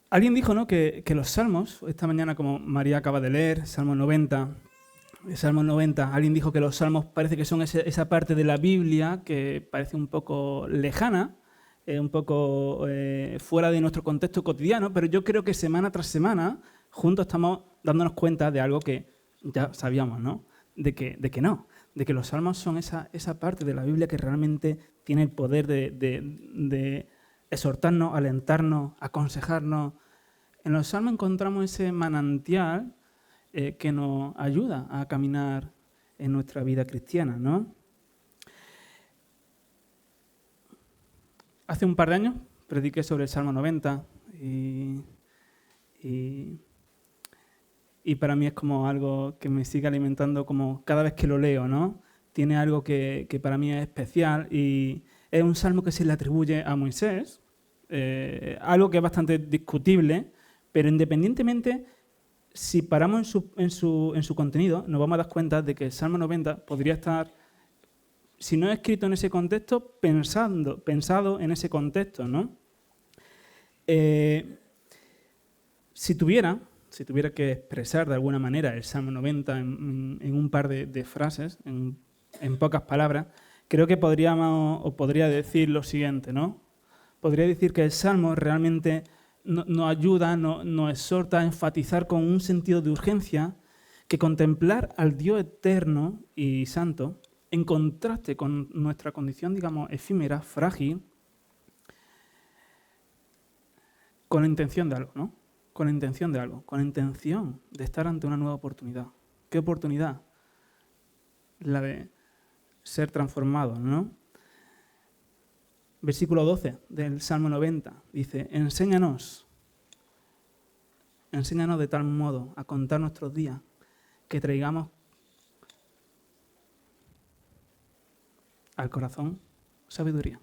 Alguien dijo, ¿no?, que los salmos, esta mañana como María acaba de leer, Salmo 90, alguien dijo que los salmos parece que son esa parte de la Biblia que parece un poco lejana, un poco fuera de nuestro contexto cotidiano, pero yo creo que semana tras semana juntos estamos dándonos cuenta de algo que ya sabíamos, ¿no? De que los salmos son esa parte de la Biblia que realmente tiene el poder de exhortarnos, alentarnos, aconsejarnos. En los salmos encontramos ese manantial que nos ayuda a caminar en nuestra vida cristiana, ¿no? Hace un par de años prediqué sobre el Salmo 90 y para mí es como algo que me sigue alimentando como cada vez que lo leo, ¿no? Tiene algo que para mí es especial y es un salmo que se le atribuye a Moisés, algo que es bastante discutible, pero independientemente, si paramos en su contenido, nos vamos a dar cuenta de que el Salmo 90 podría estar, si no escrito en ese contexto, pensado en ese contexto, ¿no? Si tuviera que expresar de alguna manera el Salmo 90 en un par de frases, en pocas palabras, creo que podría decir lo siguiente, ¿no? Podría decir que el Salmo realmente nos ayuda, nos exhorta a enfatizar con un sentido de urgencia que contemplar al Dios eterno y santo, en contraste con nuestra condición, digamos, efímera, frágil, con la intención de algo, ¿no? Con la intención de estar ante una nueva oportunidad. ¿Qué oportunidad? La de ser transformado, ¿no? Versículo 12 del Salmo 90 dice: enséñanos de tal modo a contar nuestros días que traigamos al corazón sabiduría.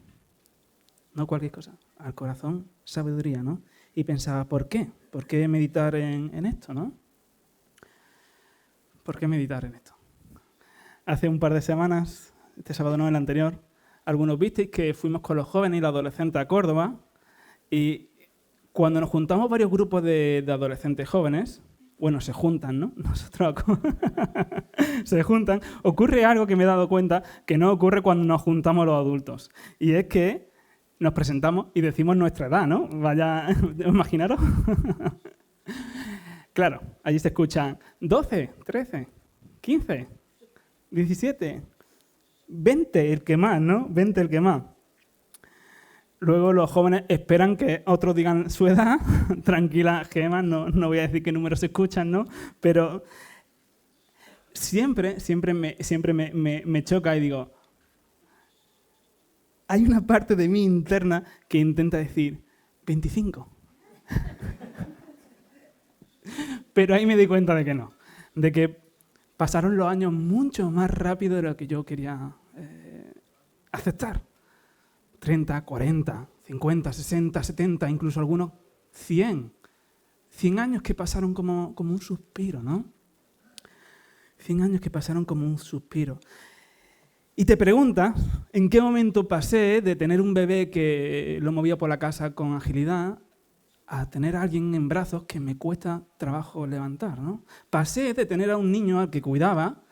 No cualquier cosa, al corazón sabiduría, ¿no? Y pensaba, ¿por qué? ¿Por qué meditar en esto, no? ¿Por qué meditar en esto? Hace un par de semanas, este sábado no, el anterior, algunos visteis que fuimos con los jóvenes y los adolescentes a Córdoba y cuando nos juntamos varios grupos de adolescentes jóvenes, bueno, se juntan, ¿no? Se juntan. Ocurre algo que me he dado cuenta que no ocurre cuando nos juntamos los adultos. Y es que nos presentamos y decimos nuestra edad, ¿no? Vaya, imaginaros. Claro, allí se escuchan 12, 13, 15, 17, 20 el que más, ¿no? 20 el que más. Luego los jóvenes esperan que otros digan su edad. Tranquila, Gemma, no voy a decir qué números se escuchan, ¿no? Pero siempre me choca y digo, hay una parte de mí interna que intenta decir 25. Pero ahí me di cuenta de que no, de que pasaron los años mucho más rápido de lo que yo quería aceptar. 30, 40, 50, 60, 70, incluso algunos 100. 100 años que pasaron como un suspiro, ¿no? 100 años que pasaron como un suspiro. Y te preguntas, ¿en qué momento pasé de tener un bebé que lo movía por la casa con agilidad a tener a alguien en brazos que me cuesta trabajo levantar, ¿no? Pasé de tener a un niño al que cuidaba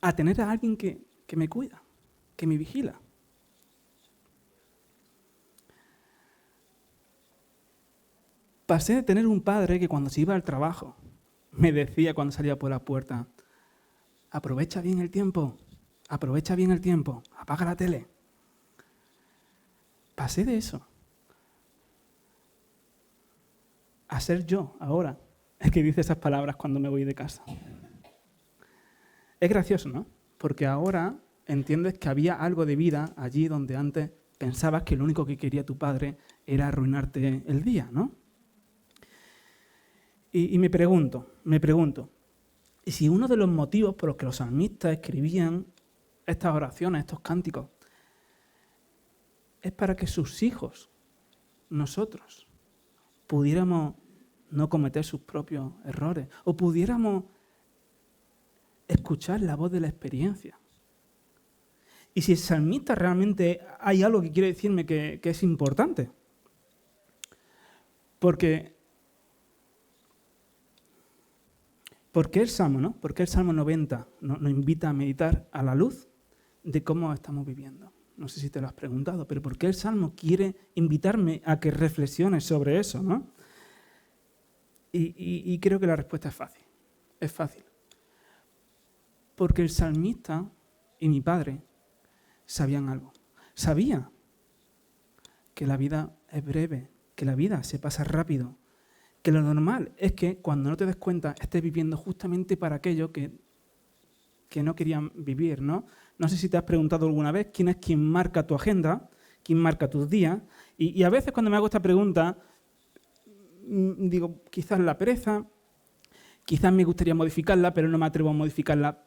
a tener a alguien que me cuida, que me vigila. Pasé de tener un padre que cuando se iba al trabajo me decía cuando salía por la puerta: aprovecha bien el tiempo, apaga la tele. Pasé de eso a ser yo ahora el que dice esas palabras cuando me voy de casa. Es gracioso, ¿no? Porque ahora entiendes que había algo de vida allí donde antes pensabas que lo único que quería tu padre era arruinarte el día, ¿no? Y me pregunto, ¿y si uno de los motivos por los que los salmistas escribían estas oraciones, estos cánticos, es para que sus hijos, nosotros, pudiéramos no cometer sus propios errores o pudiéramos escuchar la voz de la experiencia? Y si el salmista realmente hay algo que quiere decirme que es importante, Porque el Salmo, ¿no? Porque el Salmo 90 nos invita a meditar a la luz de cómo estamos viviendo. No sé si te lo has preguntado, pero ¿por qué el Salmo quiere invitarme a que reflexiones sobre eso, ¿no? Y creo que la respuesta es fácil. Es fácil. Porque el salmista y mi padre sabían algo. Sabía que la vida es breve, que la vida se pasa rápido, que lo normal es que cuando no te des cuenta estés viviendo justamente para aquello que no querían vivir, ¿no? No sé si te has preguntado alguna vez quién es quien marca tu agenda, quién marca tus días, y a veces cuando me hago esta pregunta digo, quizás la pereza, quizás me gustaría modificarla, pero no me atrevo a modificarla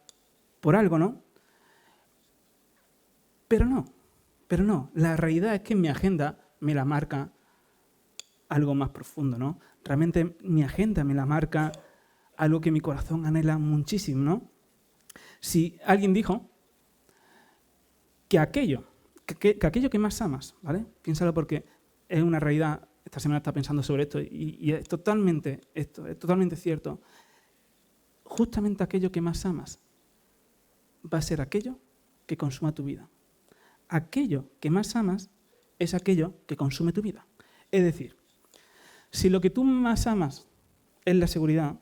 por algo, ¿no? Pero no. La realidad es que mi agenda me la marca algo más profundo, ¿no? Realmente mi agenda me la marca algo que mi corazón anhela muchísimo, ¿no? Si alguien dijo que aquello que más amas, ¿vale? Piénsalo porque es una realidad. Esta semana estaba pensando sobre esto y es totalmente cierto. Justamente aquello que más amas va a ser aquello que consuma tu vida. Aquello que más amas es aquello que consume tu vida. Es decir, si lo que tú más amas es la seguridad,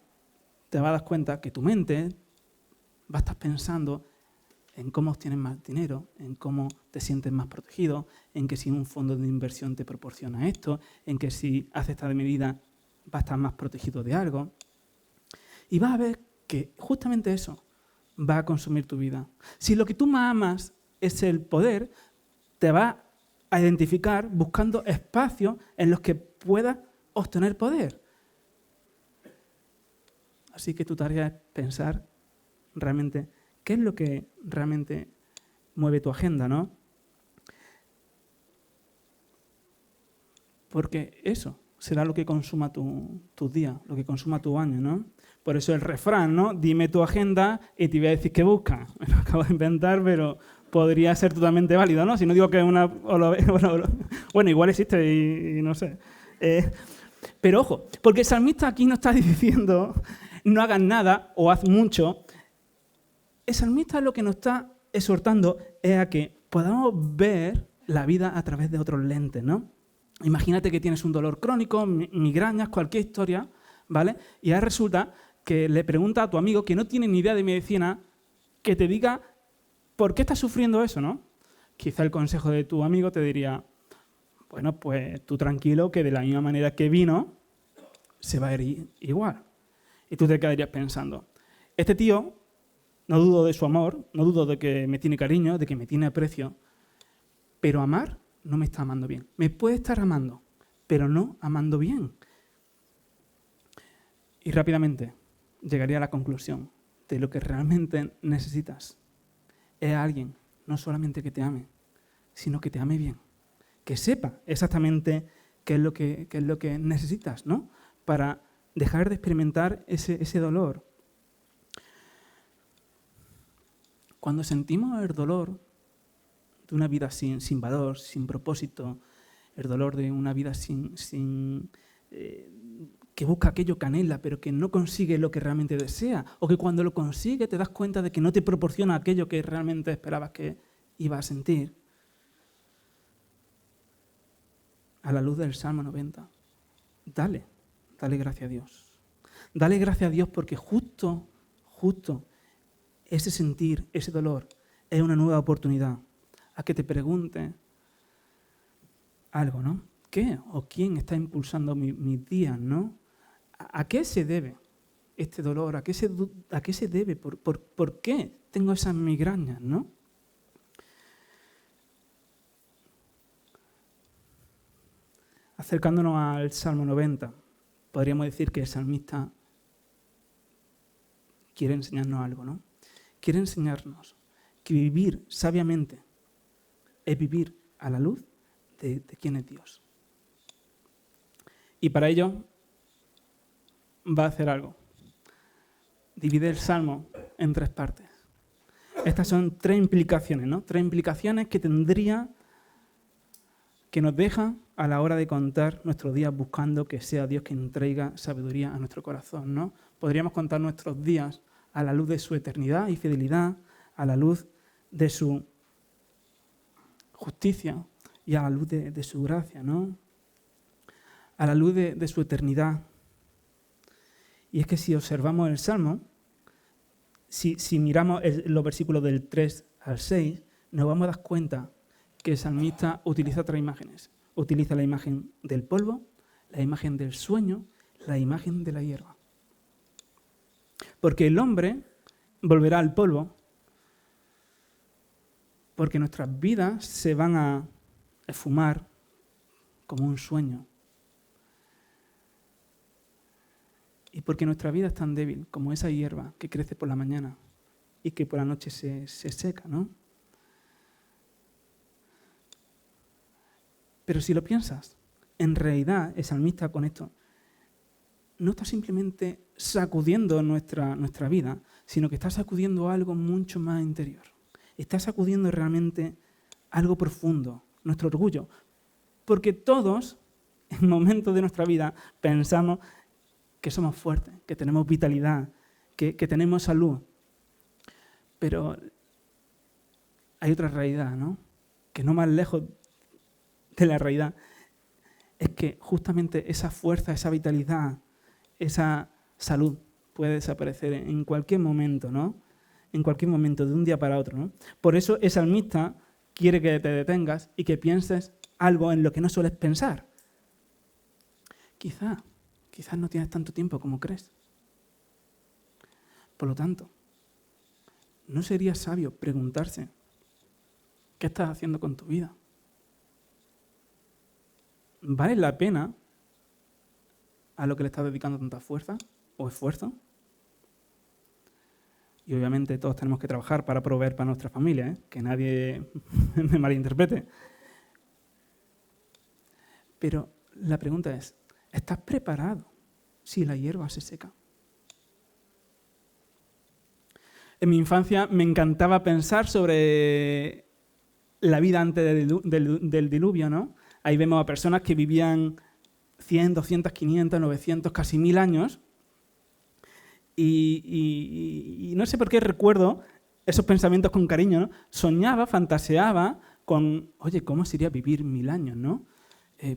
te vas a dar cuenta que tu mente va a estar pensando en cómo obtienes más dinero, en cómo te sientes más protegido, en que si un fondo de inversión te proporciona esto, en que si haces esta medida vas a estar más protegido de algo. Y vas a ver que justamente eso va a consumir tu vida. Si lo que tú más amas es el poder, te vas a identificar buscando espacios en los que puedas obtener poder. Así que tu tarea es pensar realmente qué es lo que realmente mueve tu agenda, ¿no? Porque eso será lo que consuma tus días, lo que consuma tu año, ¿no? Por eso el refrán, ¿no? Dime tu agenda y te voy a decir qué buscas. Me lo acabo de inventar, pero podría ser totalmente válido, ¿no? Si no digo que es una... Bueno, igual existe y no sé. Pero ojo, porque el salmista aquí no está diciendo no hagas nada o haz mucho. El salmista lo que nos está exhortando es a que podamos ver la vida a través de otros lentes, ¿no? Imagínate que tienes un dolor crónico, migrañas, cualquier historia, ¿vale? Y ahora resulta que le pregunta a tu amigo que no tiene ni idea de medicina que te diga por qué estás sufriendo eso, ¿no? Quizá el consejo de tu amigo te diría, bueno, pues tú tranquilo que de la misma manera que vino, se va a ir igual. Y tú te quedarías pensando, este tío, no dudo de su amor, no dudo de que me tiene cariño, de que me tiene aprecio, pero amar no me está amando bien. Me puede estar amando, pero no amando bien. Y rápidamente llegaría a la conclusión de lo que realmente necesitas es a alguien, no solamente que te ame, sino que te ame bien, que sepa exactamente qué es lo que necesitas, ¿no? Para dejar de experimentar ese dolor. Cuando sentimos el dolor de una vida sin valor, sin propósito, el dolor de una vida que busca aquello que anhela, pero que no consigue lo que realmente desea, o que cuando lo consigue te das cuenta de que no te proporciona aquello que realmente esperabas que ibas a sentir. A la luz del Salmo 90, dale gracias a Dios. Dale gracias a Dios porque justo ese sentir, ese dolor, es una nueva oportunidad a que te preguntes algo, ¿no? ¿Qué o quién está impulsando mis días, ¿no? ¿A qué se debe este dolor? ¿A qué se debe? ¿Por qué tengo esas migrañas, no? Acercándonos al Salmo 90, podríamos decir que el salmista quiere enseñarnos algo, ¿no? Quiere enseñarnos que vivir sabiamente es vivir a la luz de quién es Dios. Y para ello va a hacer algo. Divide el Salmo en 3 partes. Estas son 3 implicaciones, ¿no? 3 implicaciones que nos deja a la hora de contar nuestros días buscando que sea Dios quien traiga sabiduría a nuestro corazón, ¿no? Podríamos contar nuestros días a la luz de su eternidad y fidelidad, a la luz de su justicia y a la luz de su gracia, ¿no? A la luz de su eternidad. Y es que si observamos el Salmo, si miramos los versículos del 3 al 6, nos vamos a dar cuenta que el salmista utiliza otras imágenes. Utiliza la imagen del polvo, la imagen del sueño, la imagen de la hierba. Porque el hombre volverá al polvo, porque nuestras vidas se van a esfumar como un sueño. Y porque nuestra vida es tan débil como esa hierba que crece por la mañana y que por la noche se seca, ¿no? Pero si lo piensas, en realidad el salmista con esto no está simplemente sacudiendo nuestra vida, sino que está sacudiendo algo mucho más interior. Está sacudiendo realmente algo profundo, nuestro orgullo. Porque todos, en momentos de nuestra vida, pensamos que somos fuertes, que tenemos vitalidad, que tenemos salud. Pero hay otra realidad, ¿no? Que no más lejos de la realidad es que justamente esa fuerza, esa vitalidad, esa salud puede desaparecer en cualquier momento, ¿no? En cualquier momento, de un día para otro, ¿no? Por eso el salmista quiere que te detengas y que pienses algo en lo que no sueles pensar. Quizás no tienes tanto tiempo como crees. Por lo tanto, ¿no sería sabio preguntarse qué estás haciendo con tu vida? ¿Vale la pena a lo que le estás dedicando tanta fuerza o esfuerzo? Y obviamente todos tenemos que trabajar para proveer para nuestra familia, ¿eh? Que nadie me malinterprete. Pero la pregunta es, ¿estás preparado si la hierba se seca? En mi infancia me encantaba pensar sobre la vida antes del diluvio, ¿no? Ahí vemos a personas que vivían 100, 200, 500, 900, casi 1000 años. Y no sé por qué recuerdo esos pensamientos con cariño, ¿no? Soñaba, fantaseaba con, oye, ¿cómo sería vivir 1000 años, no?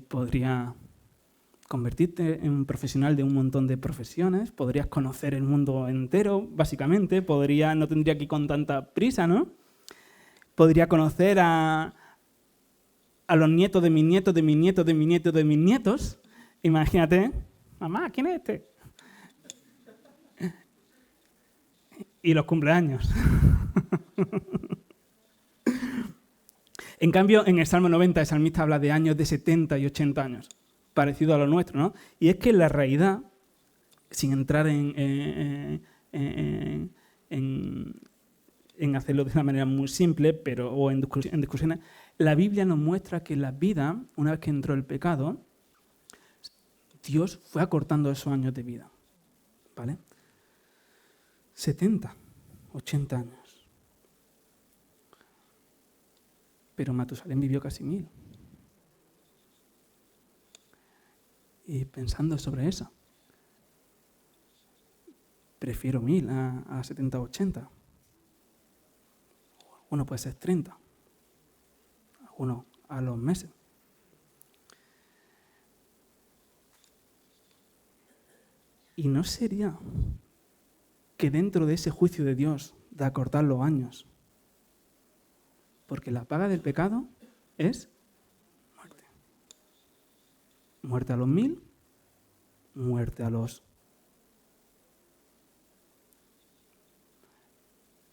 Podría convertirte en un profesional de un montón de profesiones, podrías conocer el mundo entero, básicamente, no tendría que ir con tanta prisa, ¿no? Podría conocer a los nietos de mis nietos, de mis nietos, de mis nietos, de mis nietos. Imagínate, mamá, ¿quién es este? Y los cumpleaños. En cambio, en el Salmo 90, el salmista habla de años de 70 y 80 años, parecido a lo nuestro, ¿no? Y es que la realidad, sin entrar en hacerlo de una manera muy simple o en discusiones, la Biblia nos muestra que la vida, una vez que entró el pecado, Dios fue acortando esos años de vida, ¿vale? 70, 80 años. Pero Matusalén vivió casi 1000. Y pensando sobre eso, prefiero 1000 a 70 o 80. Uno puede ser 30. Uno a los meses. ¿Y no sería que dentro de ese juicio de Dios de acortar los años, porque la paga del pecado es muerte? Muerte a los 1000, muerte a los...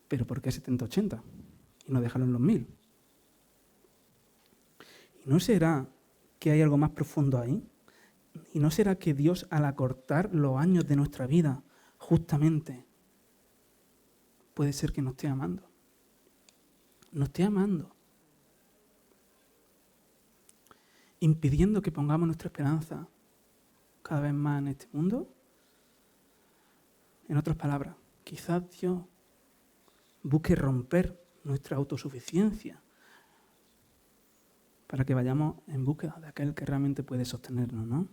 ¿Pero por qué 70-80? Y no dejarlo en los 1000. ¿Y no será que hay algo más profundo ahí? ¿Y no será que Dios, al acortar los años de nuestra vida, justamente, puede ser que nos esté amando? Nos esté amando. Impidiendo que pongamos nuestra esperanza cada vez más en este mundo. En otras palabras, quizás Dios busque romper nuestra autosuficiencia, para que vayamos en búsqueda de aquel que realmente puede sostenernos, ¿no?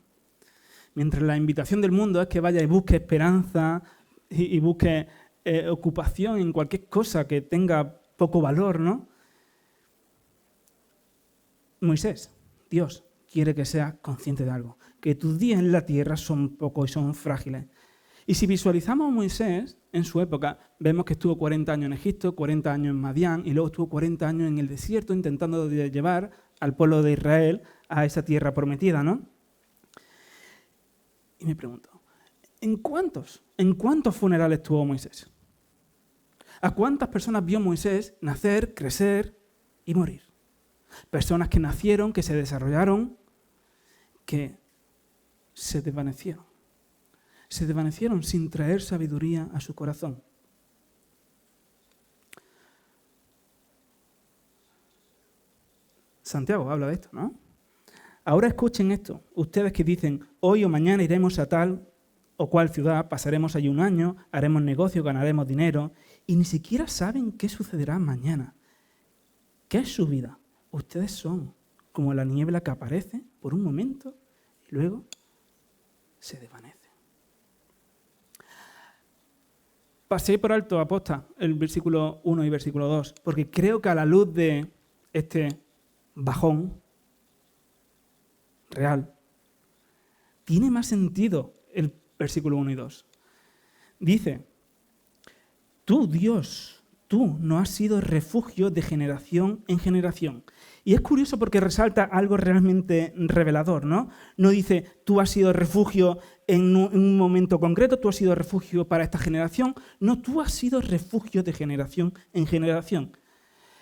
Mientras la invitación del mundo es que vaya y busque esperanza y busque ocupación en cualquier cosa que tenga poco valor, ¿no? Moisés, Dios, quiere que seas consciente de algo, que tus días en la tierra son pocos y son frágiles. Y si visualizamos a Moisés en su época, vemos que estuvo 40 años en Egipto, 40 años en Madián y luego estuvo 40 años en el desierto intentando llevar al pueblo de Israel a esa tierra prometida, ¿no? Y me pregunto, ¿en cuántos funerales tuvo Moisés? ¿A cuántas personas vio Moisés nacer, crecer y morir? Personas que nacieron, que se desarrollaron, que se desvanecieron. Se desvanecieron sin traer sabiduría a su corazón. Santiago habla de esto, ¿no? Ahora escuchen esto, ustedes que dicen, hoy o mañana iremos a tal o cual ciudad, pasaremos allí un año, haremos negocio, ganaremos dinero, y ni siquiera saben qué sucederá mañana. ¿Qué es su vida? Ustedes son como la niebla que aparece por un momento y luego se desvanece. Pasé por alto, aposta, el versículo 1 y versículo 2, porque creo que a la luz de este bajón real, tiene más sentido el versículo 1 y 2. Dice, tú, Dios, tú no has sido refugio de generación en generación. Y es curioso porque resalta algo realmente revelador, ¿no? No dice, tú has sido refugio en un momento concreto, tú has sido refugio para esta generación. No, tú has sido refugio de generación en generación.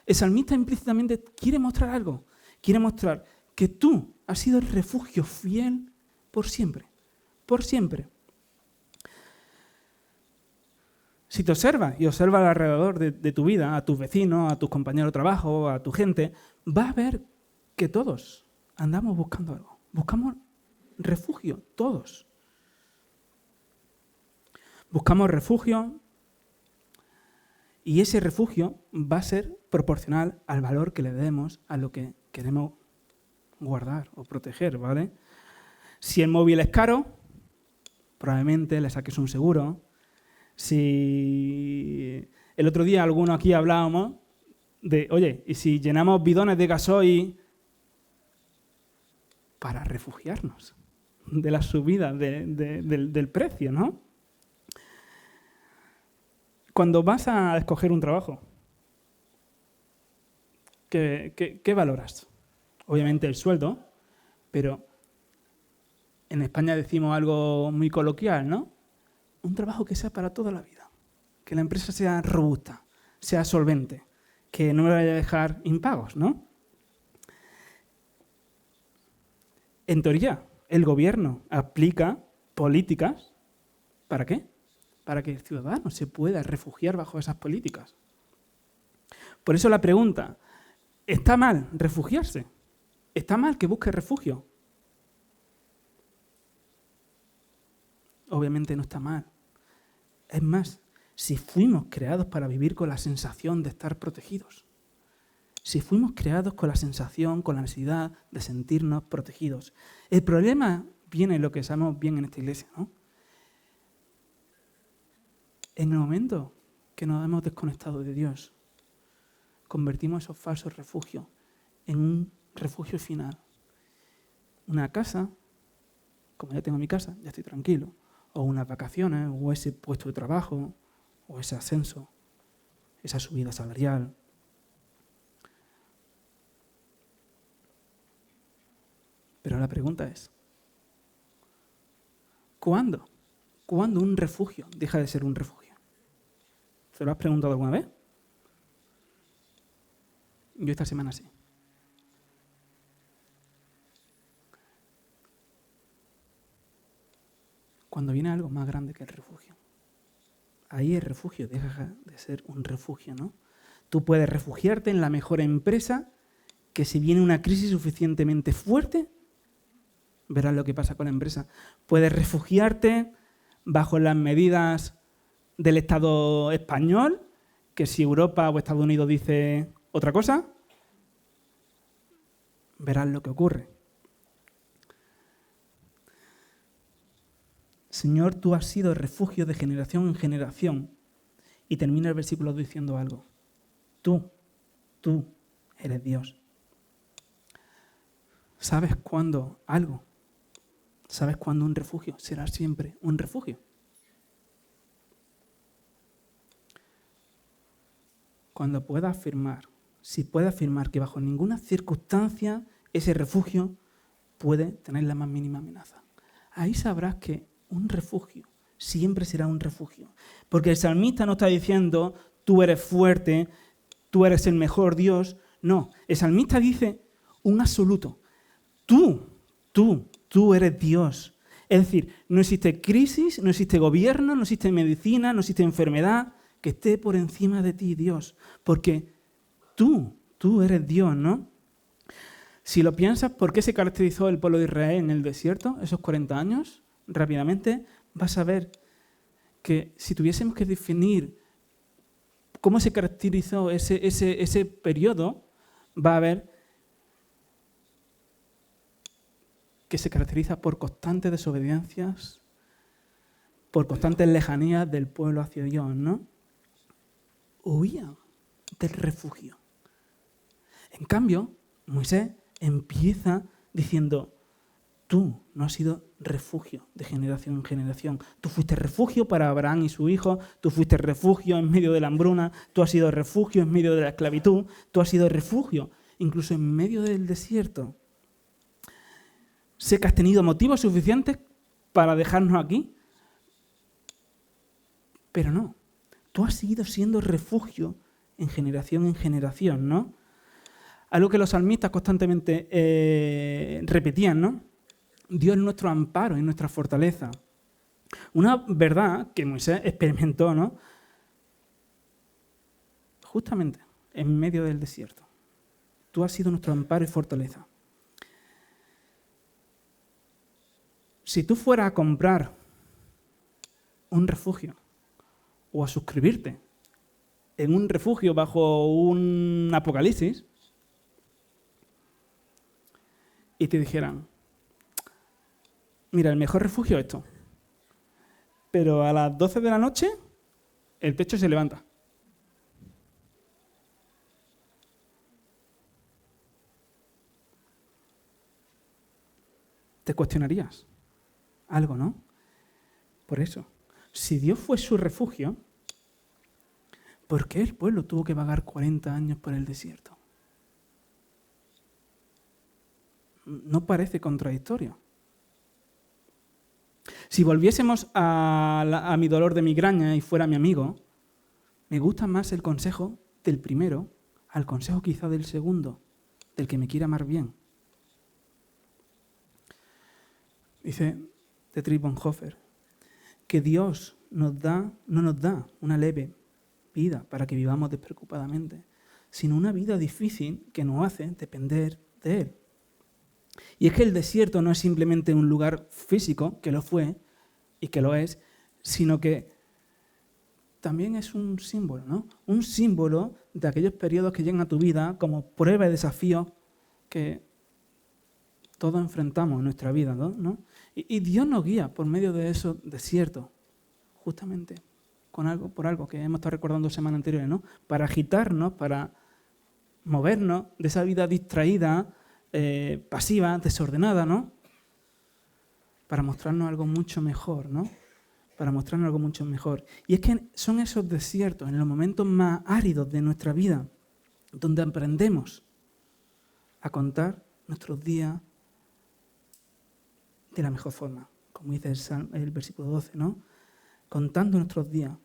El salmista implícitamente quiere mostrar algo. Quiere mostrar que tú has sido el refugio fiel por siempre. Por siempre. Si te observas y observas alrededor de tu vida, a tus vecinos, a tus compañeros de trabajo, a tu gente, vas a ver que todos andamos buscando algo. Buscamos refugio, todos. Buscamos refugio y ese refugio va a ser proporcional al valor que le demos a lo que queremos guardar o proteger, ¿vale? Si el móvil es caro, probablemente le saques un seguro. Si el otro día algunos aquí hablábamos de, oye, ¿y si llenamos bidones de gasoil para refugiarnos de la subida del precio, ¿no? Cuando vas a escoger un trabajo, ¿qué valoras? Obviamente el sueldo, pero en España decimos algo muy coloquial, ¿no? Un trabajo que sea para toda la vida, que la empresa sea robusta, sea solvente, que no me vaya a dejar impagos, ¿no? En teoría, el gobierno aplica políticas, ¿para qué? Para que el ciudadano se pueda refugiar bajo esas políticas. Por eso la pregunta, ¿está mal refugiarse? ¿Está mal que busque refugio? Obviamente no está mal. Es más, si fuimos creados para vivir con la sensación de estar protegidos, si fuimos creados con la sensación, con la necesidad de sentirnos protegidos. El problema viene en lo que sabemos bien en esta iglesia, ¿no? En el momento que nos hemos desconectado de Dios, convertimos esos falsos refugios en un refugio final. Una casa, como ya tengo mi casa, ya estoy tranquilo. O unas vacaciones, o ese puesto de trabajo, o ese ascenso, esa subida salarial. Pero la pregunta es, ¿cuándo? ¿Cuándo un refugio deja de ser un refugio? ¿Se lo has preguntado alguna vez? Yo esta semana sí. Cuando viene algo más grande que el refugio. Ahí el refugio deja de ser un refugio, ¿no? Tú puedes refugiarte en la mejor empresa, que si viene una crisis suficientemente fuerte, verás lo que pasa con la empresa. Puedes refugiarte bajo las medidas del Estado español, que si Europa o Estados Unidos dice otra cosa, verás lo que ocurre. Señor, tú has sido refugio de generación en generación. Y termina el versículo diciendo algo. Tú eres Dios. ¿Sabes cuándo algo? ¿Sabes cuándo un refugio será siempre un refugio? Cuando pueda afirmar, si puede afirmar que bajo ninguna circunstancia ese refugio puede tener la más mínima amenaza. Ahí sabrás que un refugio siempre será un refugio. Porque el salmista no está diciendo, tú eres fuerte, tú eres el mejor Dios. No, el salmista dice un absoluto. Tú eres Dios. Es decir, no existe crisis, no existe gobierno, no existe medicina, no existe enfermedad que esté por encima de ti, Dios. Porque tú eres Dios, ¿no? Si lo piensas, ¿por qué se caracterizó el pueblo de Israel en el desierto esos 40 años? Rápidamente vas a ver que si tuviésemos que definir cómo se caracterizó ese periodo, va a ver que se caracteriza por constantes desobediencias, por constantes lejanías del pueblo hacia Dios, ¿no? Huían del refugio. En cambio, Moisés empieza diciendo, tú no has sido refugio de generación en generación. Tú fuiste refugio para Abraham y su hijo, tú fuiste refugio en medio de la hambruna, tú has sido refugio en medio de la esclavitud, tú has sido refugio incluso en medio del desierto. Sé que has tenido motivos suficientes para dejarnos aquí, pero no. Tú has seguido siendo refugio en generación, ¿no? Algo que los salmistas constantemente repetían, ¿no? Dios es nuestro amparo y nuestra fortaleza. Una verdad que Moisés experimentó, ¿no? Justamente en medio del desierto. Tú has sido nuestro amparo y fortaleza. Si tú fueras a comprar un refugio o a suscribirte en un refugio bajo un apocalipsis y te dijeran, mira, el mejor refugio es esto, pero a las 12 de la noche el techo se levanta. Te cuestionarías algo, ¿no? Por eso, si Dios fue su refugio, ¿por qué el pueblo tuvo que vagar 40 años por el desierto? No parece contradictorio. Si volviésemos a mi dolor de migraña y fuera mi amigo, me gusta más el consejo del primero al consejo quizá del segundo, del que me quiere amar bien. Dice Dietrich Bonhoeffer que Dios no nos da una leve vida para que vivamos despreocupadamente, sino una vida difícil que nos hace depender de Él. Y es que el desierto no es simplemente un lugar físico, que lo fue y que lo es, sino que también es un símbolo, ¿no? Un símbolo de aquellos periodos que llegan a tu vida como prueba y desafío que todos enfrentamos en nuestra vida, ¿no? Y Dios nos guía por medio de esos desiertos, justamente por algo que hemos estado recordando semanas anteriores, ¿no? Para agitarnos, para movernos de esa vida distraída, pasiva, desordenada, ¿no? Para mostrarnos algo mucho mejor, ¿no? Para mostrarnos algo mucho mejor. Y es que son esos desiertos, en los momentos más áridos de nuestra vida, donde aprendemos a contar nuestros días de la mejor forma, como dice el versículo 12, ¿no? Contando nuestros días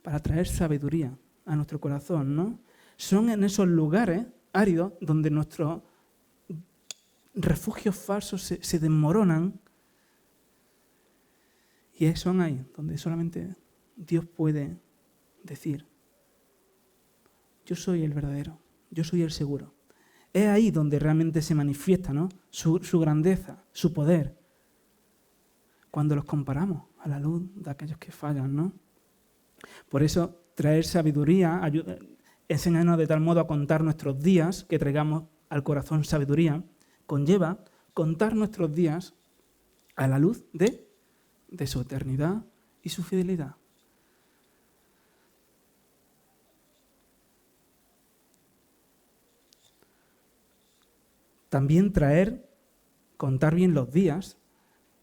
para traer sabiduría a nuestro corazón, ¿no? Son en esos lugares áridos donde nuestros refugios falsos se desmoronan y son ahí donde solamente Dios puede decir, yo soy el verdadero, yo soy el seguro. Es ahí donde realmente se manifiesta, ¿no? Su grandeza, su poder, cuando los comparamos a la luz de aquellos que fallan, ¿no? Por eso, traer sabiduría, enséñanos de tal modo a contar nuestros días que traigamos al corazón sabiduría, conlleva contar nuestros días a la luz de su eternidad y su fidelidad. También contar bien los días,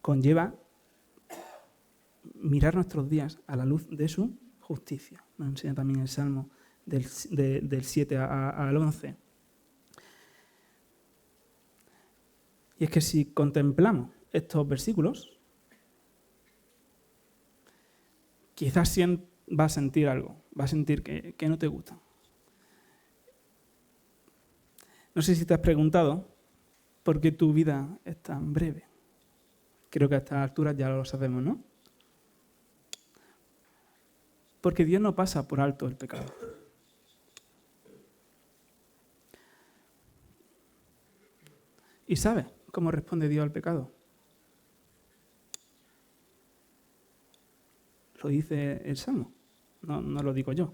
conlleva mirar nuestros días a la luz de su justicia. Nos enseña también el Salmo del 7 al 11. Y es que si contemplamos estos versículos, quizás vas a sentir algo, vas a sentir que no te gusta. No sé si te has preguntado por qué tu vida es tan breve. Creo que a estas alturas ya lo sabemos, ¿no? Porque Dios no pasa por alto el pecado. ¿Y sabes cómo responde Dios al pecado? Lo dice el Salmo, no lo digo yo.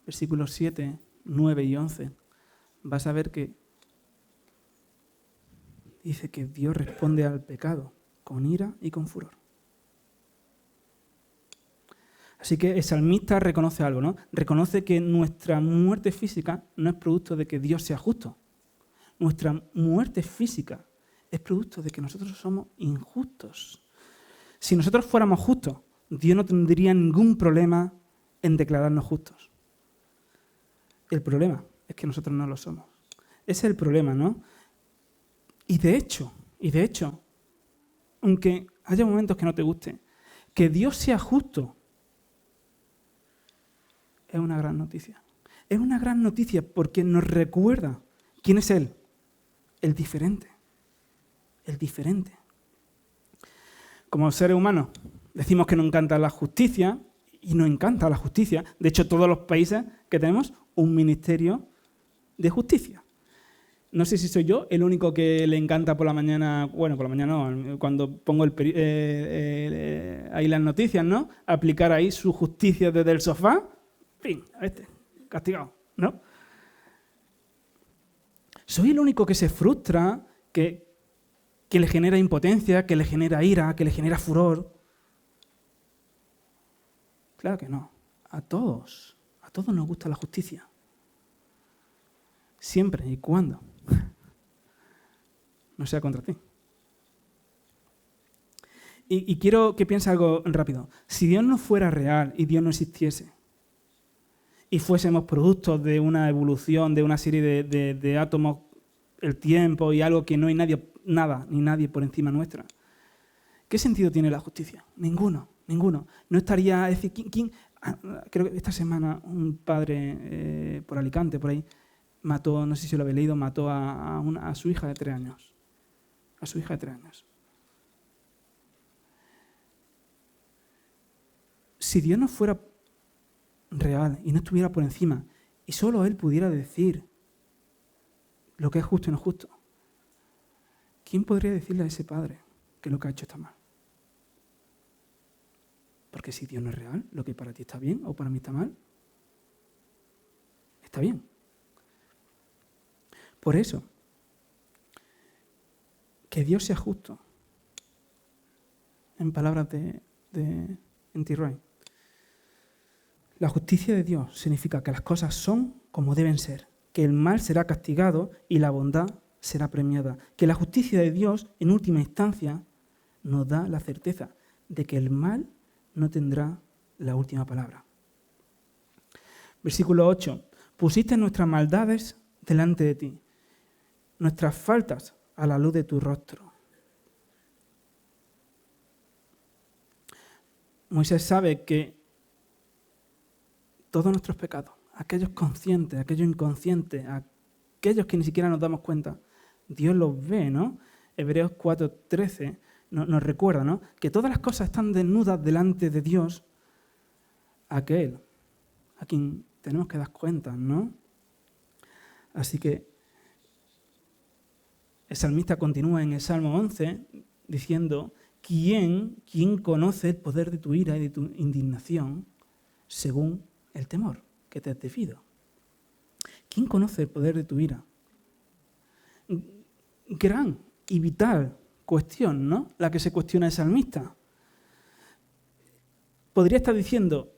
Versículos 7, 9 y 11. Vas a ver que dice que Dios responde al pecado con ira y con furor. Así que el salmista reconoce algo, ¿no? Reconoce que nuestra muerte física no es producto de que Dios sea justo. Nuestra muerte física es producto de que nosotros somos injustos. Si nosotros fuéramos justos, Dios no tendría ningún problema en declararnos justos. El problema es que nosotros no lo somos. Ese es el problema, ¿no? Y de hecho, aunque haya momentos que no te guste, que Dios sea justo es una gran noticia. Es una gran noticia porque nos recuerda quién es Él. El diferente. El diferente. Como seres humanos decimos que nos encanta la justicia y nos encanta la justicia. De hecho, todos los países que tenemos un ministerio de justicia. No sé si soy yo el único que le encanta por la mañana, bueno, por la mañana no, cuando pongo ahí las noticias, ¿no? Aplicar ahí su justicia desde el sofá, fin, castigado, ¿no? Soy el único que se frustra, que le genera impotencia, que le genera ira, que le genera furor. Claro que no. A todos nos gusta la justicia. Siempre y cuando no sea contra ti. Y quiero que pienses algo rápido. Si Dios no fuera real y Dios no existiese, y fuésemos productos de una evolución, de una serie de átomos, el tiempo y algo que no hay nadie por encima nuestra, ¿qué sentido tiene la justicia? Ninguno. No estaría, es decir, creo que esta semana un padre por Alicante, por ahí, mató, no sé si lo habéis leído, mató a su hija de 3 años. A su hija de 3 años. Si Dios no fuera real y no estuviera por encima y solo Él pudiera decir lo que es justo y no justo, ¿quién podría decirle a ese padre que lo que ha hecho está mal? Porque si Dios no es real, lo que para ti está bien o para mí está mal, está bien. Por eso, que Dios sea justo, en palabras de N.T. Wright, la justicia de Dios significa que las cosas son como deben ser, que el mal será castigado y la bondad será premiada, que la justicia de Dios, en última instancia, nos da la certeza de que el mal no tendrá la última palabra. Versículo 8. Pusiste nuestras maldades delante de ti, nuestras faltas a la luz de tu rostro. Moisés sabe que todos nuestros pecados, aquellos conscientes, aquellos inconscientes, aquellos que ni siquiera nos damos cuenta, Dios los ve, ¿no? Hebreos 4:13 nos recuerda, ¿no? Que todas las cosas están desnudas delante de Dios, aquel a quien tenemos que dar cuenta, ¿no? Así que el salmista continúa en el Salmo 11 diciendo: ¿Quién conoce el poder de tu ira y de tu indignación según el temor que te es debido? ¿Quién conoce el poder de tu ira gran y vital cuestión, ¿no? La que se cuestiona el salmista. Podría estar diciendo,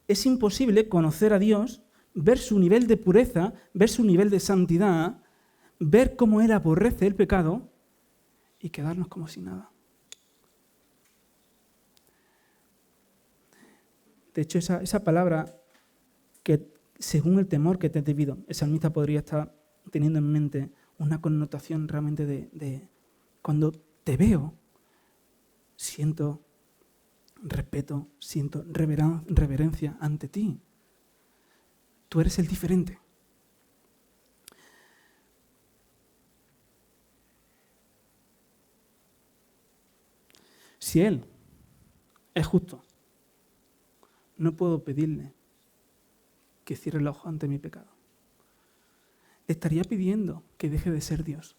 es imposible conocer a Dios, ver su nivel de pureza, ver su nivel de santidad, ver cómo Él aborrece el pecado y quedarnos como si nada. De hecho, esa palabra, que según el temor que te es debido, el salmista podría estar teniendo en mente una connotación realmente de cuando te veo, siento respeto, siento reverencia ante ti. Tú eres el diferente. Si Él es justo, no puedo pedirle que cierre el ojo ante mi pecado. Le estaría pidiendo que deje de ser Dios.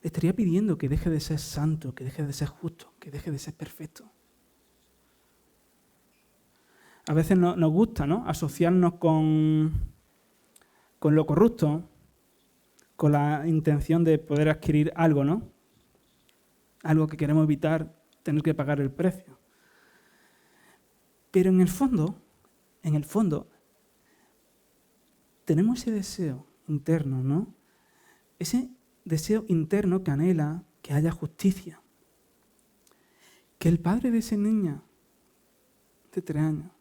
Le estaría pidiendo que deje de ser santo, que deje de ser justo, que deje de ser perfecto. A veces nos gusta, ¿no?, asociarnos con lo corrupto, con la intención de poder adquirir algo, ¿no? Algo que queremos evitar tener que pagar el precio. Pero en el fondo, tenemos ese deseo interno, ¿no? Ese deseo interno que anhela que haya justicia. Que el padre de esa niña de 3 años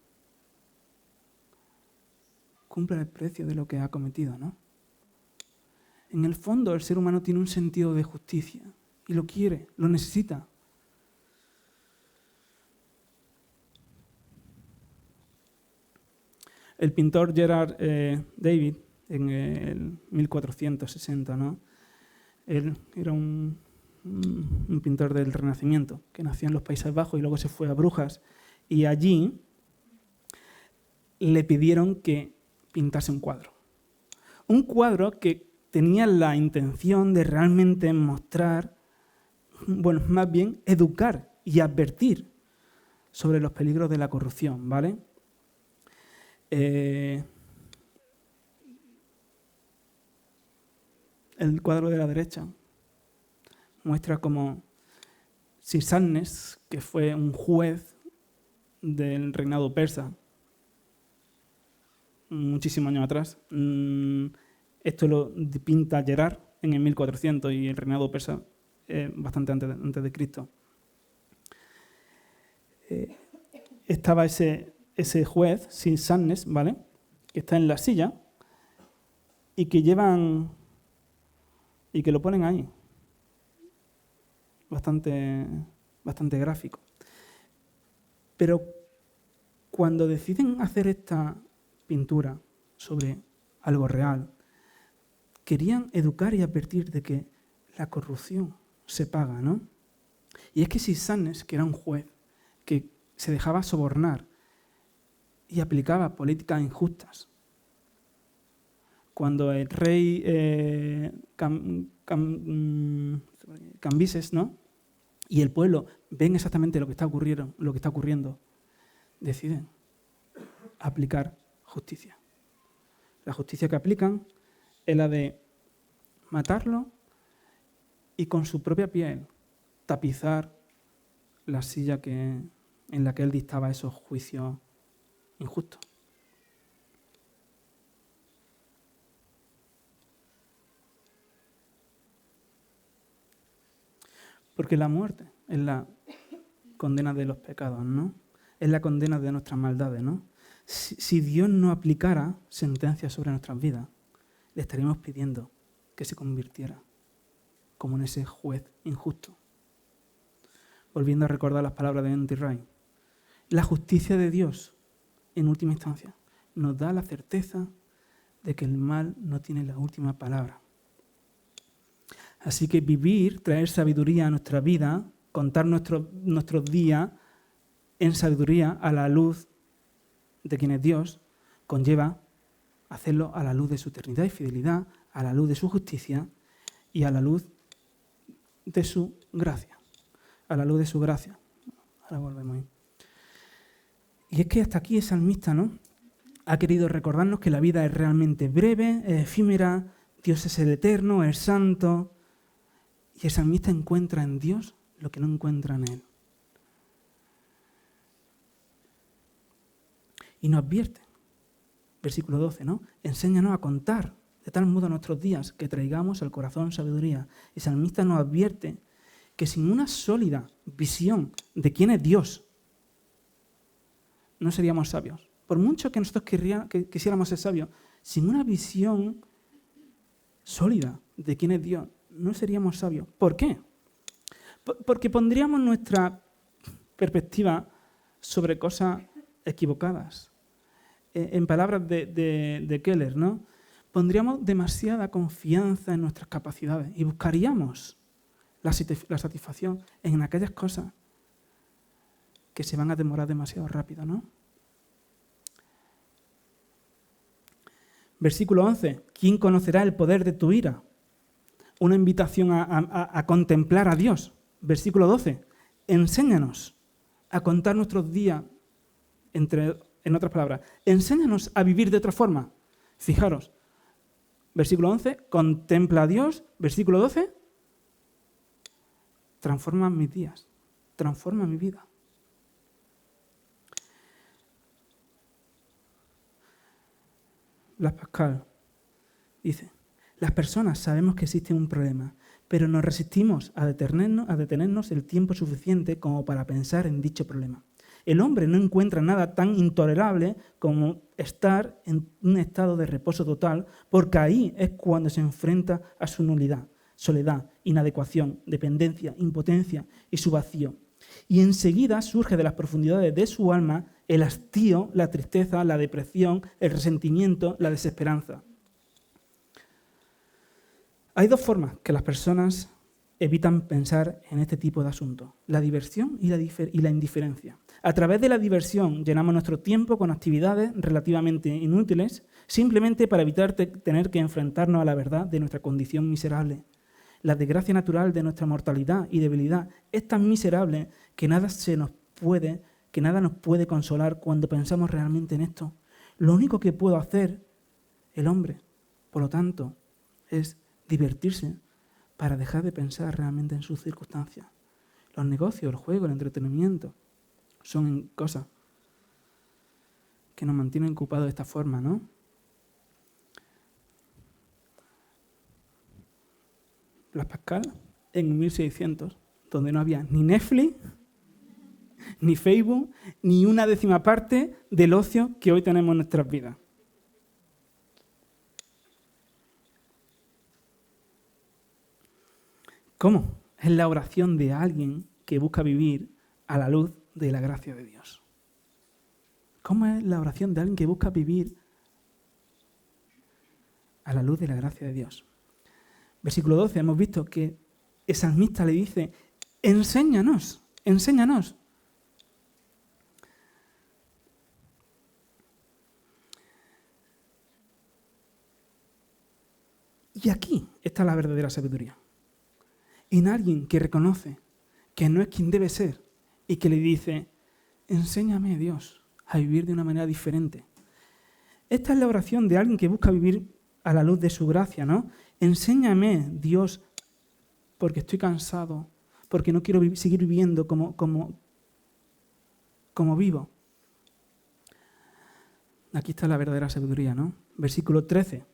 cumpla el precio de lo que ha cometido, ¿no? En el fondo, el ser humano tiene un sentido de justicia y lo quiere, lo necesita. El pintor Gerard David, en el 1460, ¿no?, él era un pintor del Renacimiento, que nació en los Países Bajos y luego se fue a Brujas. Y allí le pidieron que pintase un cuadro. Un cuadro que tenía la intención de realmente mostrar, bueno, más bien educar y advertir sobre los peligros de la corrupción, ¿vale? El cuadro de la derecha muestra cómo Sisánes, que fue un juez del reinado persa muchísimos años atrás, esto lo pinta Gerard en el 1400 y el reinado persa bastante antes de Cristo. Estaba ese juez, Sisánes, ¿vale?, que está en la silla y que lo ponen ahí. Bastante gráfico. Pero cuando deciden hacer esta pintura sobre algo real, querían educar y advertir de que la corrupción se paga, ¿no? Y es que Sisánes, que era un juez que se dejaba sobornar y aplicaba políticas injustas, cuando el rey Cambises, ¿no?, y el pueblo ven exactamente lo que está ocurriendo, deciden aplicar justicia. La justicia que aplican es la de matarlo y con su propia piel tapizar la silla en la que él dictaba esos juicios injustos. Porque la muerte es la condena de los pecados, ¿no? Es la condena de nuestras maldades, ¿no? Si Dios no aplicara sentencias sobre nuestras vidas, le estaríamos pidiendo que se convirtiera como en ese juez injusto. Volviendo a recordar las palabras de N.T. Wright, la justicia de Dios, en última instancia, nos da la certeza de que el mal no tiene la última palabra. Así que vivir, traer sabiduría a nuestra vida, contar nuestros días en sabiduría a la luz de quien es Dios, conlleva hacerlo a la luz de su eternidad y fidelidad, a la luz de su justicia y a la luz de su gracia. A la luz de su gracia. Ahora volvemos ahí. Y es que hasta aquí el salmista, ¿no?, ha querido recordarnos que la vida es realmente breve, es efímera, Dios es el eterno, el santo, y el salmista encuentra en Dios lo que no encuentra en él. Y nos advierte, versículo 12, ¿no? Enséñanos a contar de tal modo nuestros días que traigamos al corazón sabiduría. El salmista nos advierte que sin una sólida visión de quién es Dios, no seríamos sabios. Por mucho que nosotros quisiéramos ser sabios, sin una visión sólida de quién es Dios, no seríamos sabios. ¿Por qué? Porque pondríamos nuestra perspectiva sobre cosas equivocadas. En palabras de Keller, ¿no? Pondríamos demasiada confianza en nuestras capacidades y buscaríamos la satisfacción en aquellas cosas que se van a demorar demasiado rápido, ¿no? Versículo 11. ¿Quién conocerá el poder de tu ira? Una invitación a contemplar a Dios. Versículo 12. Enséñanos a contar nuestros días, en otras palabras, enséñanos a vivir de otra forma. Fijaros, versículo 11, contempla a Dios. Versículo 12, transforma mis días, transforma mi vida. Blas Pascal dice, las personas sabemos que existe un problema, pero nos resistimos a detenernos el tiempo suficiente como para pensar en dicho problema. El hombre no encuentra nada tan intolerable como estar en un estado de reposo total, porque ahí es cuando se enfrenta a su nulidad, soledad, inadecuación, dependencia, impotencia y su vacío. Y enseguida surge de las profundidades de su alma el hastío, la tristeza, la depresión, el resentimiento, la desesperanza. Hay dos formas que las personas evitan pensar en este tipo de asuntos: la diversión y la indiferencia. A través de la diversión llenamos nuestro tiempo con actividades relativamente inútiles, simplemente para evitar tener que enfrentarnos a la verdad de nuestra condición miserable. La desgracia natural de nuestra mortalidad y debilidad es tan miserable que nada nos puede consolar cuando pensamos realmente en esto. Lo único que puede hacer el hombre, por lo tanto, es divertirse para dejar de pensar realmente en sus circunstancias. Los negocios, el juego, el entretenimiento son cosas que nos mantienen ocupados de esta forma, ¿no? Blas Pascal, en 1600, donde no había ni Netflix, ni Facebook, ni una décima parte del ocio que hoy tenemos en nuestras vidas. ¿Cómo? Es la oración de alguien que busca vivir a la luz de la gracia de Dios. ¿Cómo es la oración de alguien que busca vivir a la luz de la gracia de Dios? Versículo 12, hemos visto que el salmista le dice, enséñanos, enséñanos. Y aquí está la verdadera sabiduría. En alguien que reconoce que no es quien debe ser y que le dice, enséñame, Dios, a vivir de una manera diferente. Esta es la oración de alguien que busca vivir a la luz de su gracia, ¿no? Enséñame, Dios, porque estoy cansado, porque no quiero seguir viviendo como vivo. Aquí está la verdadera sabiduría, ¿no? Versículo 13.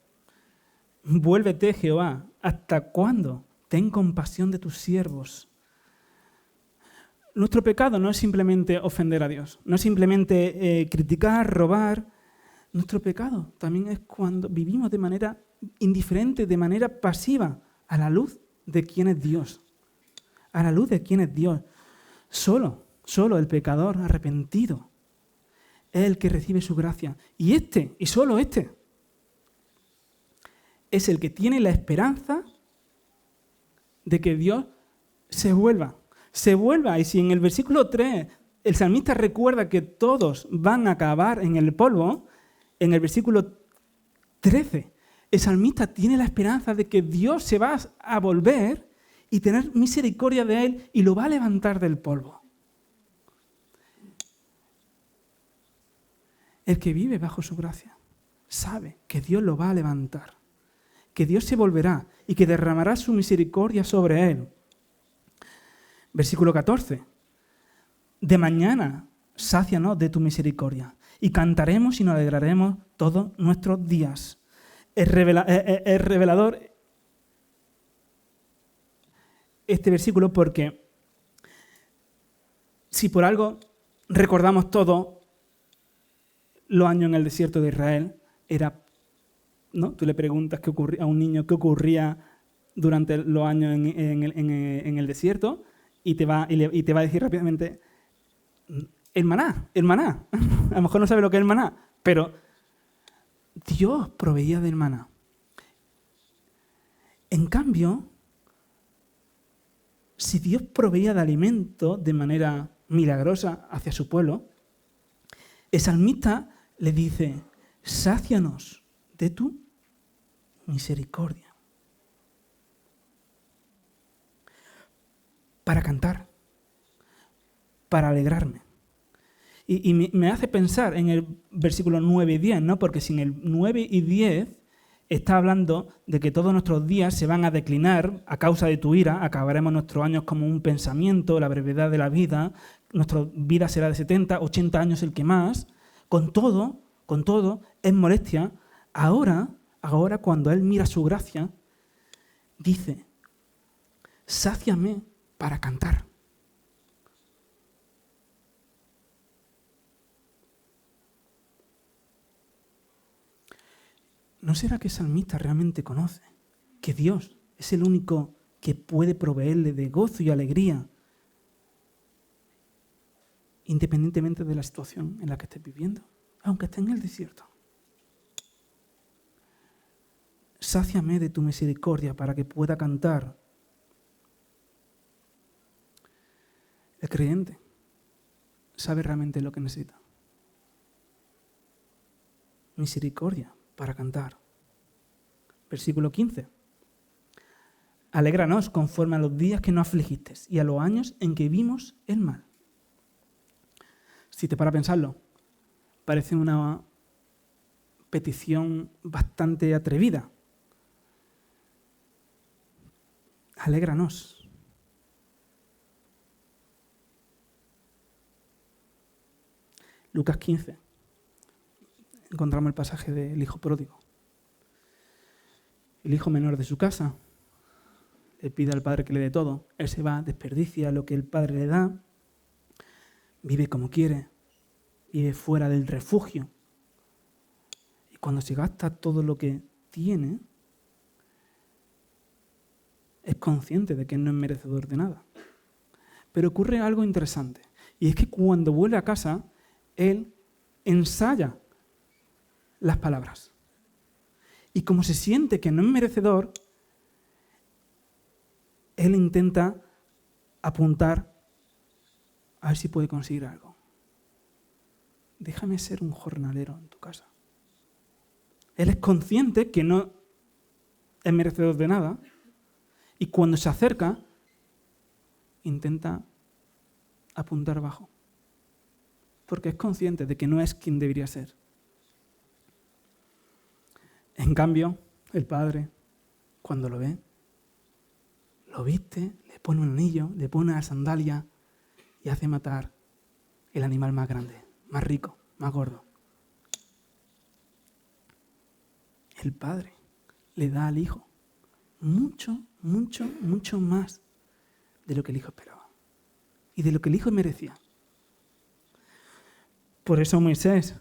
Vuélvete, Jehová, ¿hasta cuándo? Ten compasión de tus siervos. Nuestro pecado no es simplemente ofender a Dios, no es simplemente criticar, robar. Nuestro pecado también es cuando vivimos de manera indiferente, de manera pasiva, a la luz de quién es Dios. A la luz de quién es Dios. Solo el pecador arrepentido es el que recibe su gracia. Y solo este, es el que tiene la esperanza de que Dios se vuelva. Y si en el versículo 3 el salmista recuerda que todos van a acabar en el polvo, en el versículo 13 el salmista tiene la esperanza de que Dios se va a volver y tener misericordia de él y lo va a levantar del polvo. El que vive bajo su gracia sabe que Dios lo va a levantar, que Dios se volverá y que derramará su misericordia sobre él. Versículo 14. De mañana, sácianos de tu misericordia y cantaremos y nos alegraremos todos nuestros días. Es revelador este versículo porque si por algo recordamos todos los años en el desierto de Israel, era, ¿no? Tú le preguntas a un niño qué ocurría durante los años en el desierto y te va a decir rápidamente el maná. A lo mejor no sabe lo que es el maná, pero Dios proveía del maná. En cambio, si Dios proveía de alimento de manera milagrosa hacia su pueblo, el salmista le dice, sácianos de tu misericordia. Para cantar, para alegrarme. Y me hace pensar en el versículo 9 y 10, ¿no? Porque si en el 9 y 10 está hablando de que todos nuestros días se van a declinar a causa de tu ira, acabaremos nuestros años como un pensamiento, la brevedad de la vida, nuestra vida será de 70, 80 años el que más, con todo, es molestia. Ahora, cuando Él mira su gracia, dice, sáciame para cantar. ¿No será que el salmista realmente conoce que Dios es el único que puede proveerle de gozo y alegría, independientemente de la situación en la que estés viviendo, aunque estés en el desierto? Sáciame de tu misericordia para que pueda cantar. El creyente sabe realmente lo que necesita. Misericordia para cantar. Versículo 15. Alégranos conforme a los días que nos afligiste y a los años en que vimos el mal. Si te paras a pensarlo, parece una petición bastante atrevida. Alégranos. Lucas 15. Encontramos el pasaje del hijo pródigo. El hijo menor de su casa le pide al padre que le dé todo. Él se va, desperdicia lo que el padre le da, vive como quiere, vive fuera del refugio. Y cuando se gasta todo lo que tiene, es consciente de que no es merecedor de nada. Pero ocurre algo interesante, y es que cuando vuelve a casa, él ensaya las palabras. Y como se siente que no es merecedor, él intenta apuntar a ver si puede conseguir algo. Déjame ser un jornalero en tu casa. Él es consciente que no es merecedor de nada y cuando se acerca, intenta apuntar bajo. Porque es consciente de que no es quien debería ser. En cambio, el padre, cuando lo ve, lo viste, le pone un anillo, le pone la sandalia y hace matar el animal más grande, más rico, más gordo. El padre le da al hijo mucho, mucho, mucho más de lo que el hijo esperaba y de lo que el hijo merecía. Por eso Moisés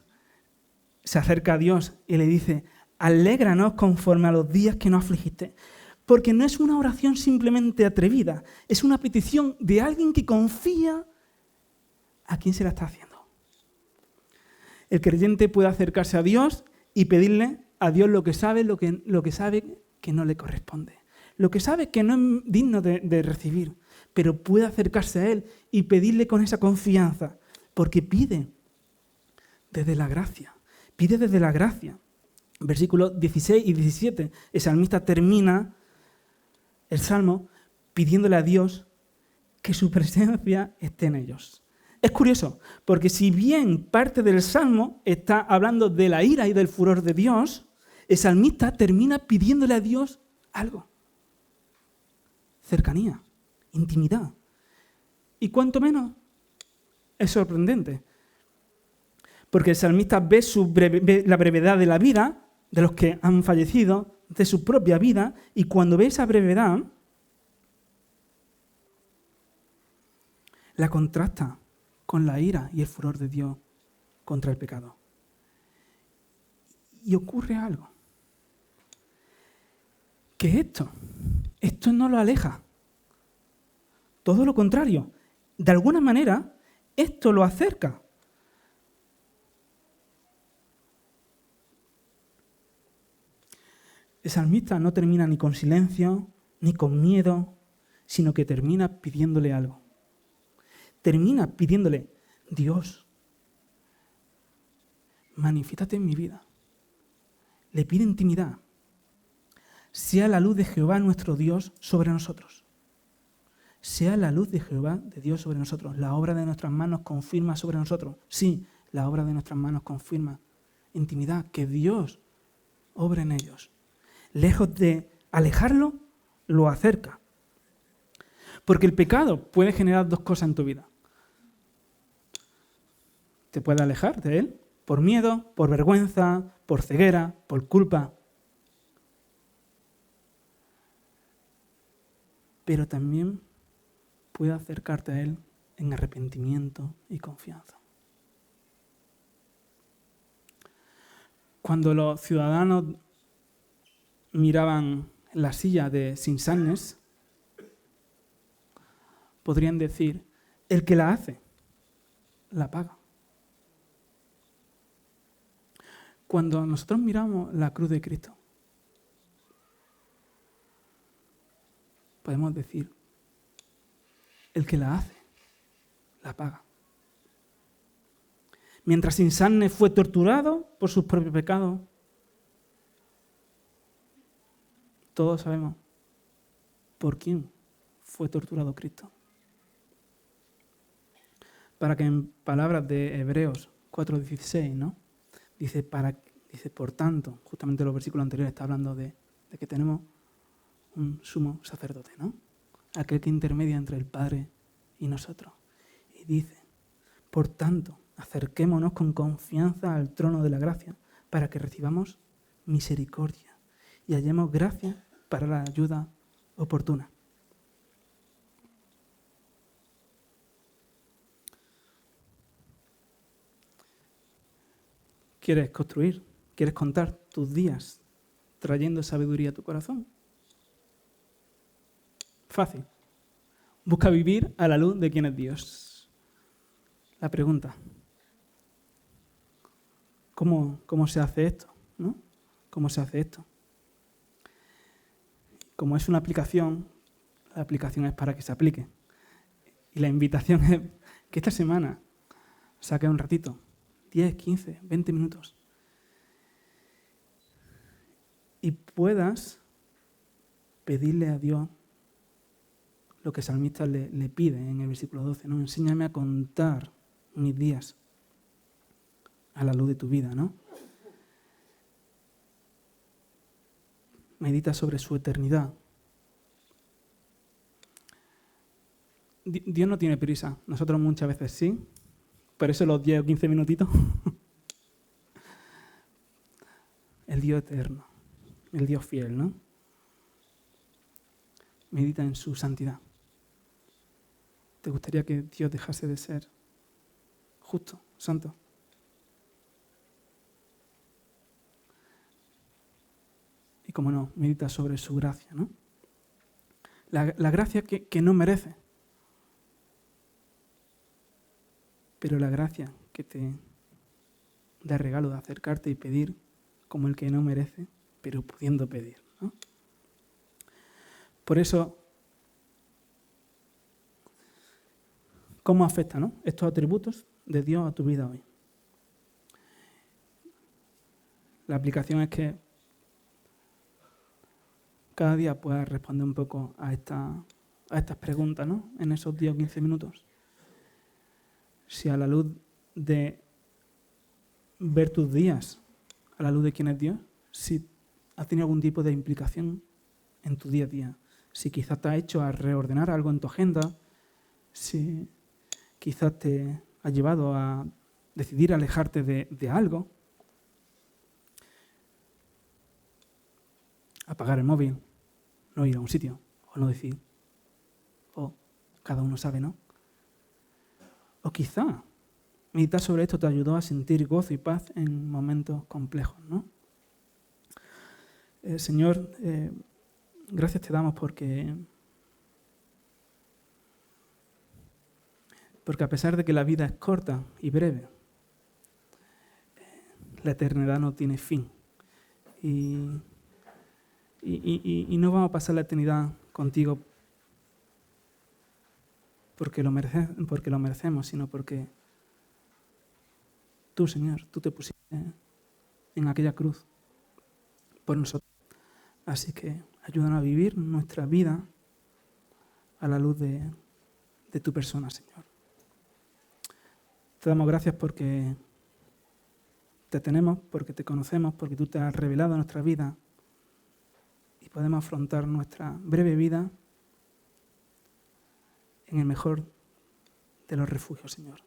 se acerca a Dios y le dice, alégranos conforme a los días que nos afligiste. Porque no es una oración simplemente atrevida, es una petición de alguien que confía a quien se la está haciendo. El creyente puede acercarse a Dios y pedirle a Dios lo que sabe que no le corresponde, lo que sabe que no es digno de recibir, pero puede acercarse a Él y pedirle con esa confianza, porque pide desde la gracia, pide desde la gracia. Versículos 16 y 17, el salmista termina el salmo pidiéndole a Dios que su presencia esté en ellos. Es curioso, porque si bien parte del salmo está hablando de la ira y del furor de Dios, El salmista termina pidiéndole a Dios algo. Cercanía, intimidad. Y cuanto menos es sorprendente. Porque el salmista ve la brevedad de la vida, de los que han fallecido, de su propia vida, y cuando ve esa brevedad, la contrasta con la ira y el furor de Dios contra el pecado. Y ocurre algo. Que esto no lo aleja. Todo lo contrario. De alguna manera, esto lo acerca. El salmista no termina ni con silencio, ni con miedo, sino que termina pidiéndole algo. Termina pidiéndole, Dios, manifiéstate en mi vida. Le pide intimidad. Sea la luz de Jehová nuestro Dios sobre nosotros. Sea la luz de Jehová, de Dios sobre nosotros. La obra de nuestras manos confirma sobre nosotros. Sí, la obra de nuestras manos confirma intimidad, que Dios obra en ellos. Lejos de alejarlo, lo acerca. Porque el pecado puede generar dos cosas en tu vida. Te puede alejar de él por miedo, por vergüenza, por ceguera, por culpa. Pero también puede acercarte a él en arrepentimiento y confianza. Cuando los ciudadanos miraban la silla de Sinsanes, podrían decir, el que la hace, la paga. Cuando nosotros miramos la cruz de Cristo, podemos decir, el que la hace, la paga. Mientras Sinsanes fue torturado por sus propios pecados, todos sabemos por quién fue torturado Cristo. Para que en palabras de Hebreos 4:16, ¿no? Dice, por tanto, justamente los versículos anteriores está hablando de que tenemos un sumo sacerdote, ¿no? Aquel que intermedia entre el Padre y nosotros. Y dice, por tanto, acerquémonos con confianza al trono de la gracia para que recibamos misericordia y hallemos gracia para la ayuda oportuna. ¿Quieres construir? ¿Quieres contar tus días trayendo sabiduría a tu corazón? Fácil. Busca vivir a la luz de quién es Dios. La pregunta, ¿cómo se hace esto? ¿No? ¿Cómo se hace esto? Como es una aplicación, la aplicación es para que se aplique. Y la invitación es que esta semana saques un ratito, 10, 15, 20 minutos, y puedas pedirle a Dios lo que el salmista le pide en el versículo 12, ¿no? Enséñame a contar mis días a la luz de tu vida, ¿no? Medita sobre su eternidad. Dios no tiene prisa, nosotros muchas veces sí, por eso los 10 o 15 minutitos. El Dios eterno, el Dios fiel, ¿no? Medita en su santidad. ¿Te gustaría que Dios dejase de ser justo, santo? Y como no, medita sobre su gracia, ¿no? La gracia que no merece, pero la gracia que te da regalo de acercarte y pedir como el que no merece, pero pudiendo pedir, ¿no? Por eso, ¿cómo afecta, ¿no? estos atributos de Dios a tu vida hoy? La aplicación es que cada día puedas responder un poco a estas preguntas, ¿no? En esos 10 o 15 minutos. Si a la luz de ver tus días, a la luz de quién es Dios, si ha tenido algún tipo de implicación en tu día a día. Si quizás te ha hecho a reordenar algo en tu agenda, si quizás te ha llevado a decidir alejarte de algo, apagar el móvil, no ir a un sitio, o no decir, o cada uno sabe, ¿no? O quizá meditar sobre esto te ayudó a sentir gozo y paz en momentos complejos, ¿no? Señor, gracias te damos porque a pesar de que la vida es corta y breve, la eternidad no tiene fin. Y no vamos a pasar la eternidad contigo porque lo merecemos, sino porque tú, Señor, tú te pusiste en aquella cruz por nosotros. Así que ayúdanos a vivir nuestra vida a la luz de tu persona, Señor. Te damos gracias porque te tenemos, porque te conocemos, porque tú te has revelado en nuestra vida y podemos afrontar nuestra breve vida en el mejor de los refugios, Señor.